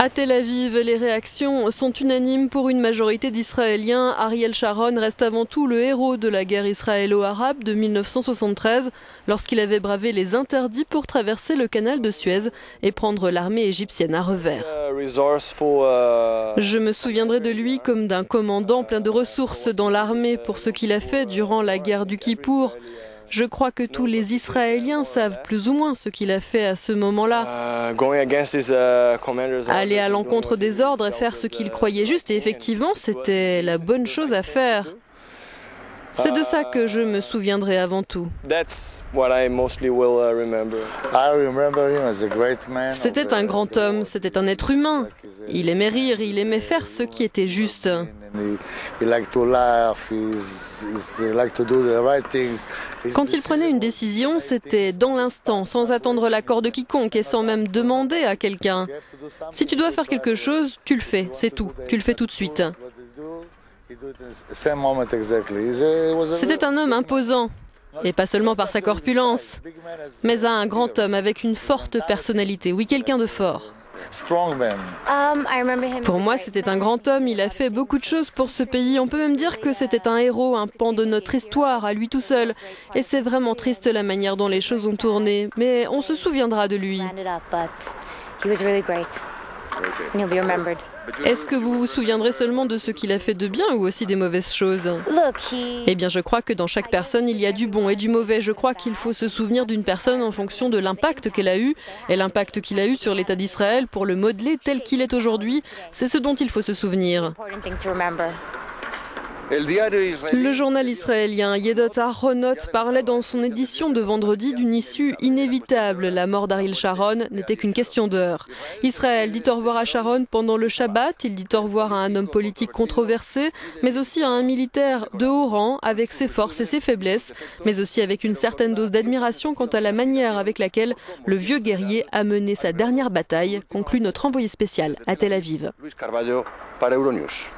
À Tel Aviv, les réactions sont unanimes pour une majorité d'Israéliens. Ariel Sharon reste avant tout le héros de la guerre israélo-arabe de 1973, lorsqu'il avait bravé les interdits pour traverser le canal de Suez et prendre l'armée égyptienne à revers. Je me souviendrai de lui comme d'un commandant plein de ressources dans l'armée pour ce qu'il a fait durant la guerre du Kippour. Je crois que tous les Israéliens savent plus ou moins ce qu'il a fait à ce moment-là. Aller à l'encontre des ordres et faire ce qu'il croyait juste, et effectivement, c'était la bonne chose à faire. C'est de ça que je me souviendrai avant tout. C'était un grand homme, c'était un être humain. Il aimait rire, il aimait faire ce qui était juste. Quand il prenait une décision, c'était dans l'instant, sans attendre l'accord de quiconque et sans même demander à quelqu'un. Si tu dois faire quelque chose, tu le fais, c'est tout. Tu le fais tout de suite. C'était un homme imposant, et pas seulement par sa corpulence, mais un grand homme avec une forte personnalité, oui, quelqu'un de fort. Pour moi, c'était un grand homme, il a fait beaucoup de choses pour ce pays. On peut même dire que c'était un héros, un pan de notre histoire, à lui tout seul. Et c'est vraiment triste la manière dont les choses ont tourné, mais on se souviendra de lui. Est-ce que vous vous souviendrez seulement de ce qu'il a fait de bien ou aussi des mauvaises choses? Eh bien, je crois que dans chaque personne, il y a du bon et du mauvais. Je crois qu'il faut se souvenir d'une personne en fonction de l'impact qu'elle a eu et l'impact qu'il a eu sur l'État d'Israël pour le modeler tel qu'il est aujourd'hui. C'est ce dont il faut se souvenir. Le journal israélien Yedot Ahronot parlait dans son édition de vendredi d'une issue inévitable. La mort d'Ariel Sharon n'était qu'une question d'heure. Israël dit au revoir à Sharon pendant le Shabbat. Il dit au revoir à un homme politique controversé, mais aussi à un militaire de haut rang, avec ses forces et ses faiblesses, mais aussi avec une certaine dose d'admiration quant à la manière avec laquelle le vieux guerrier a mené sa dernière bataille, conclut notre envoyé spécial à Tel Aviv. Luis Carvalho para Euronews.